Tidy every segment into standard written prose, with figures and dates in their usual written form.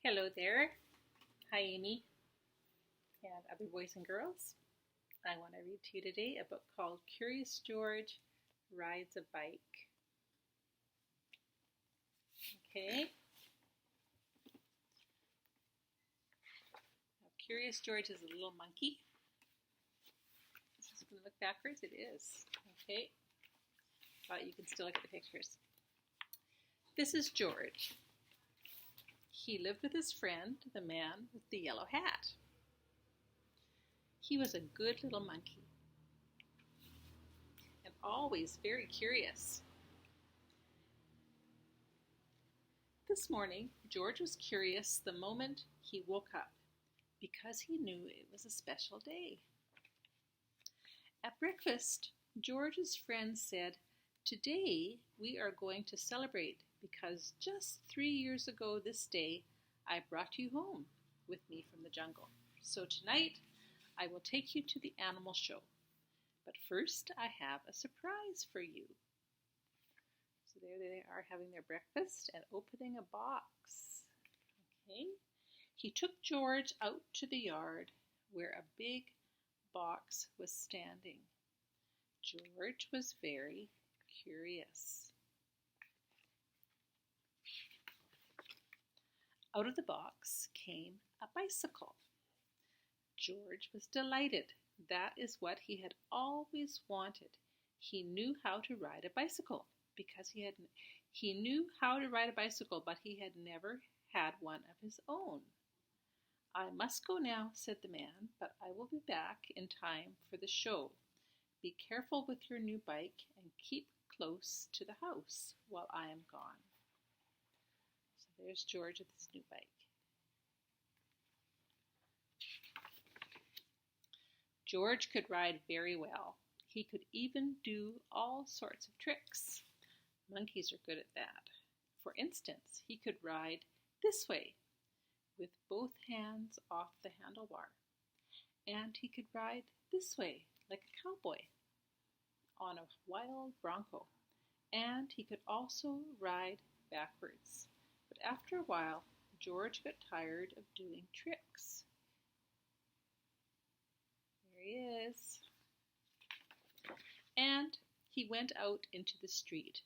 Hello there. Hi, Amy, and other boys and girls. I want to read to you today a book called Curious George Rides a Bike. Okay. Now, Curious George is a little monkey. Is this going to look backwards? It is. Okay. But you can still look at the pictures. This is George. He lived with his friend, the man with the yellow hat. He was a good little monkey and always very curious. This morning, George was curious the moment he woke up because he knew it was a special day. At breakfast, George's friend said, "Today we are going to celebrate because just 3 years ago this day I brought you home with me from the jungle. So tonight I will take you to the animal show. But first I have a surprise for you." So there they are having their breakfast and opening a box. Okay. He took George out to the yard where a big box was standing. George was very curious. Out of the box came a bicycle. George was delighted. That is what he had always wanted. He knew how to ride a bicycle because he knew how to ride a bicycle, but he had never had one of his own. "I must go now," said the man, "but I will be back in time for the show. Be careful with your new bike and keep close to the house while I am gone." So there's George with his new bike. George could ride very well. He could even do all sorts of tricks. Monkeys are good at that. For instance, he could ride this way with both hands off the handlebar. And he could ride this way like a cowboy on a wild bronco. And he could also ride backwards. But after a while, George got tired of doing tricks. There he is. And he went out into the street.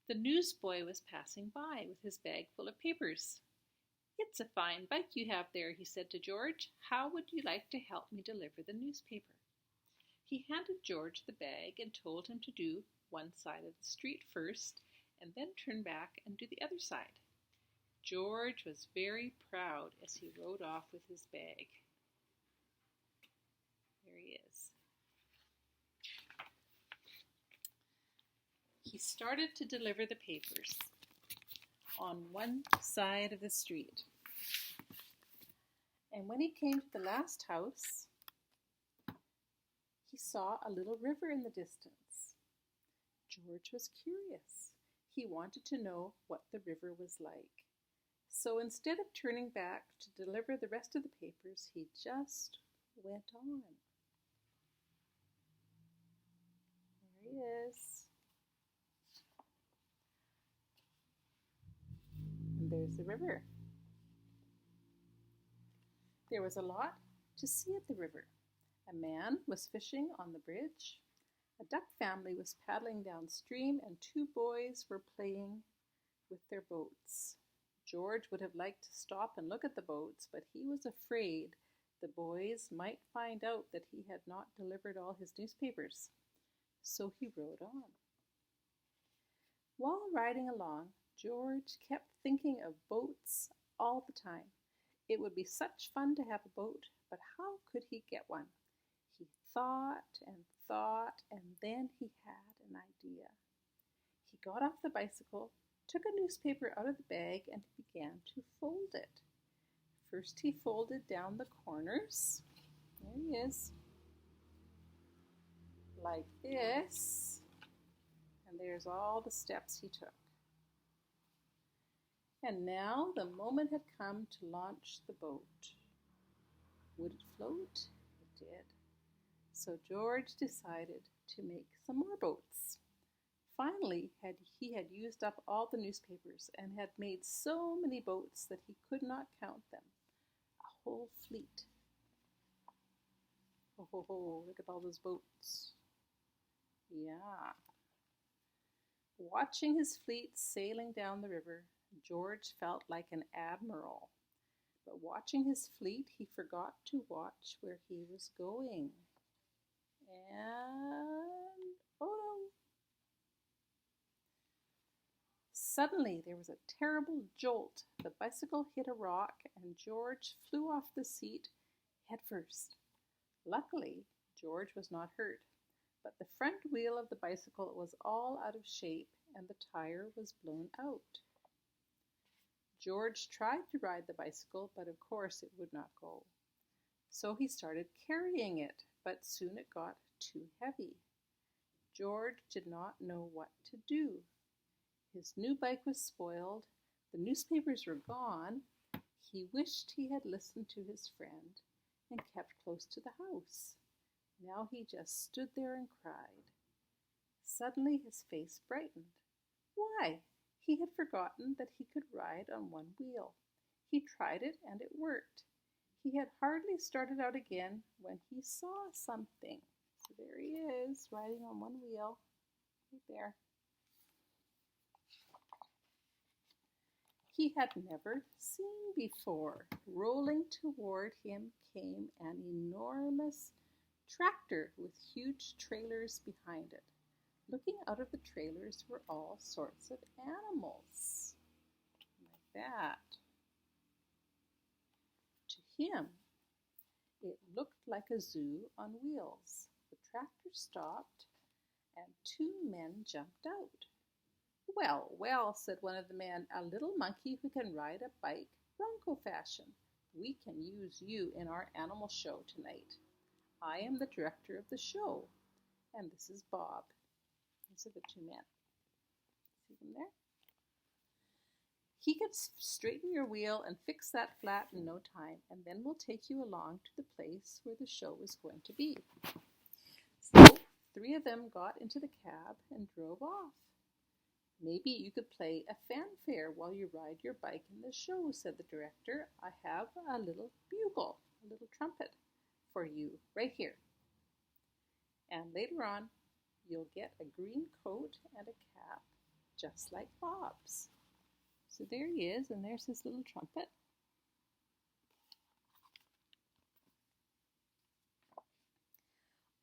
The newsboy was passing by with his bag full of papers. "It's a fine bike you have there," he said to George. "How would you like to help me deliver the newspaper?" He handed George the bag and told him to do one side of the street first and then turn back and do the other side. George was very proud as he rode off with his bag. There he is. He started to deliver the papers on one side of the street. And when he came to the last house, he saw a little river in the distance. George was curious. He wanted to know what the river was like. So instead of turning back to deliver the rest of the papers, he just went on. There he is. And there's the river. There was a lot to see at the river. A man was fishing on the bridge. A duck family was paddling downstream, and two boys were playing with their boats. George would have liked to stop and look at the boats, but he was afraid the boys might find out that he had not delivered all his newspapers. So he rode on. While riding along, George kept thinking of boats all the time. It would be such fun to have a boat, but how could he get one? He thought, and then he had an idea. He got off the bicycle, took a newspaper out of the bag, and began to fold it. First he folded down the corners. There he is. Like this. And there's all the steps he took. And now the moment had come to launch the boat. Would it float? It did. So George decided to make some more boats. Finally, he had used up all the newspapers and had made so many boats that he could not count them. A whole fleet. Oh, ho, ho, look at all those boats. Yeah. Watching his fleet sailing down the river, George felt like an admiral. But watching his fleet, he forgot to watch where he was going. And, oh no. Suddenly, there was a terrible jolt. The bicycle hit a rock, and George flew off the seat head first. Luckily, George was not hurt, but the front wheel of the bicycle was all out of shape, and the tire was blown out. George tried to ride the bicycle, but of course it would not go. So he started carrying it, but soon it got too heavy. George did not know what to do. His new bike was spoiled, the newspapers were gone. He wished he had listened to his friend and kept close to the house. Now he just stood there and cried. Suddenly his face brightened. Why? He had forgotten that he could ride on one wheel. He tried it and it worked. He had hardly started out again when he saw something. So there he is, riding on one wheel, right there. He had never seen before. Rolling toward him came an enormous tractor with huge trailers behind it. Looking out of the trailers were all sorts of animals, like that. To him, it looked like a zoo on wheels. The tractor stopped, and two men jumped out. Well, well, said one of the men, a little monkey who can ride a bike bronco fashion. We can use you in our animal show tonight. I am the director of the show, and this is Bob. These are the two men. See them there? He can straighten your wheel and fix that flat in no time, and then we'll take you along to the place where the show is going to be. So, three of them got into the cab and drove off. Maybe you could play a fanfare while you ride your bike in the show, said the director. I have a little bugle, a little trumpet for you right here. And later on, you'll get a green coat and a cap, just like Bob's. So there he is, and there's his little trumpet.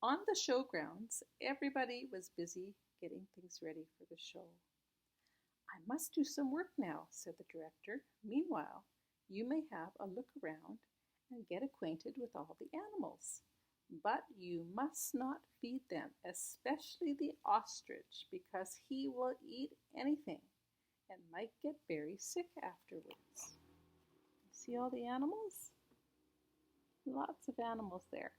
On the showgrounds, everybody was busy getting things ready for the show. I must do some work now, said the director. Meanwhile, you may have a look around and get acquainted with all the animals. But you must not feed them, especially the ostrich, because he will eat anything and might get very sick afterwards. See all the animals? Lots of animals there.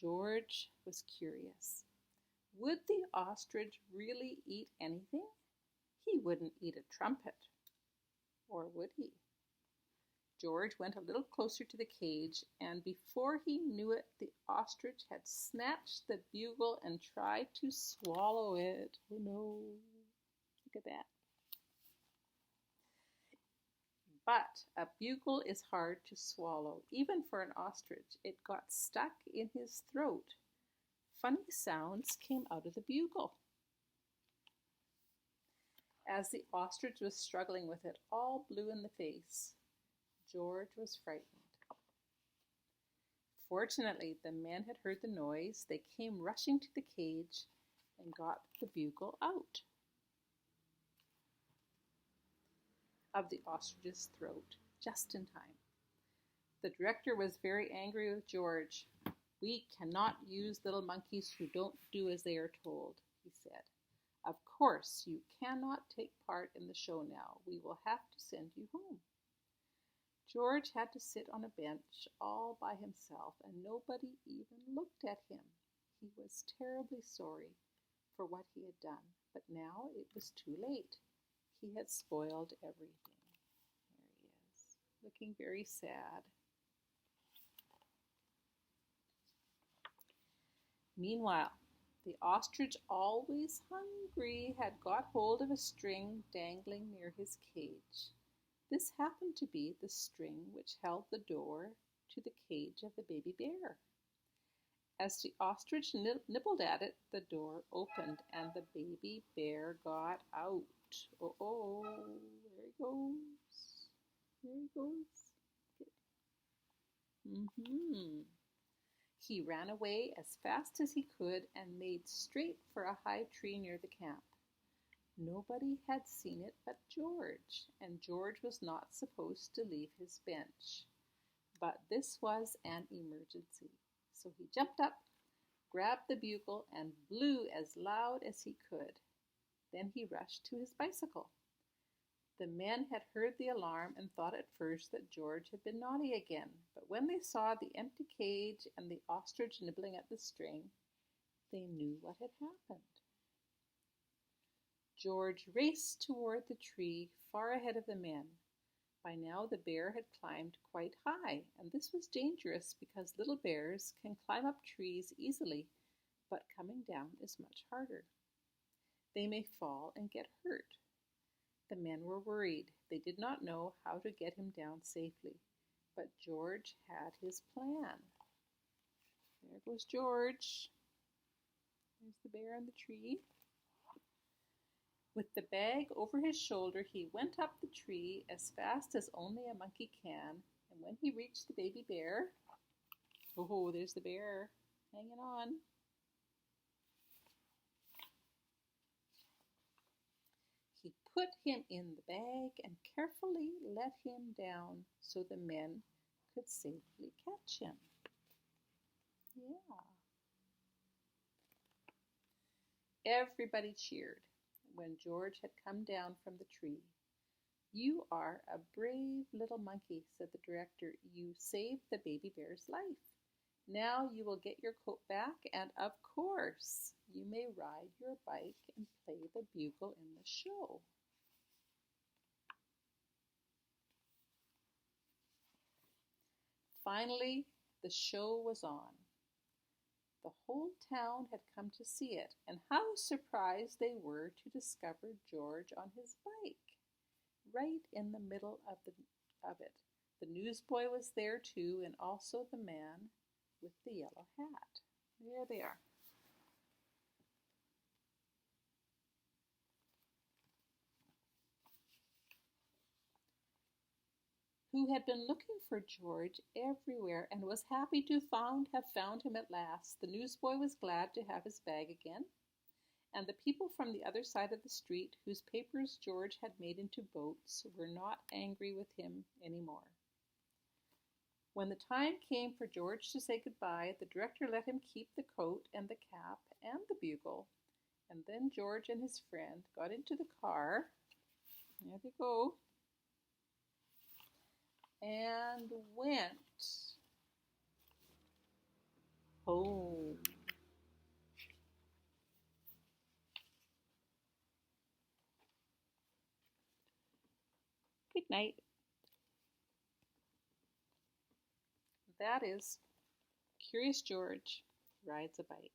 George was curious. Would the ostrich really eat anything? He wouldn't eat a trumpet. Or would he? George went a little closer to the cage, and before he knew it, the ostrich had snatched the bugle and tried to swallow it. Oh no, look at that. But a bugle is hard to swallow, even for an ostrich. It got stuck in his throat. Funny sounds came out of the bugle. As the ostrich was struggling with it, all blue in the face, George was frightened. Fortunately, the men had heard the noise. They came rushing to the cage and got the bugle out of the ostrich's throat just in time. The director was very angry with George. We cannot use little monkeys who don't do as they are told, he said. Of course, you cannot take part in the show now. We will have to send you home. George had to sit on a bench all by himself, and nobody even looked at him. He was terribly sorry for what he had done, but now it was too late. He had spoiled everything. There he is, looking very sad. Meanwhile, the ostrich, always hungry, had got hold of a string dangling near his cage. This happened to be the string which held the door to the cage of the baby bear. As the ostrich nibbled at it, the door opened and the baby bear got out. Oh, there he goes. There he goes. He ran away as fast as he could and made straight for a high tree near the camp. Nobody had seen it but George, and George was not supposed to leave his bench. But this was an emergency, so he jumped up, grabbed the bugle, and blew as loud as he could. Then he rushed to his bicycle. The men had heard the alarm and thought at first that George had been naughty again, but when they saw the empty cage and the ostrich nibbling at the string, they knew what had happened. George raced toward the tree far ahead of the men. By now the bear had climbed quite high, and this was dangerous because little bears can climb up trees easily, but coming down is much harder. They may fall and get hurt. The men were worried. They did not know how to get him down safely, but George had his plan. There goes George. There's the bear in the tree. With the bag over his shoulder, he went up the tree as fast as only a monkey can, and when he reached the baby bear, oh, there's the bear hanging on. He put him in the bag and carefully let him down so the men could safely catch him. Yeah. Everybody cheered when George had come down from the tree. "You are a brave little monkey," said the director. "You saved the baby bear's life. Now you will get your coat back, and of course you may ride your bike and play the bugle in the show." Finally, the show was on. The whole town had come to see it, and how surprised they were to discover George on his bike, right in the middle of it. The newsboy was there too, and also the man with the yellow hat. There they are. Who had been looking for George everywhere and was happy to have found him at last. The newsboy was glad to have his bag again, and the people from the other side of the street, whose papers George had made into boats, were not angry with him anymore. When the time came for George to say goodbye, the director let him keep the coat and the cap and the bugle, and then George and his friend got into the car. There they go. And went home. Good night. That is Curious George Rides a Bike.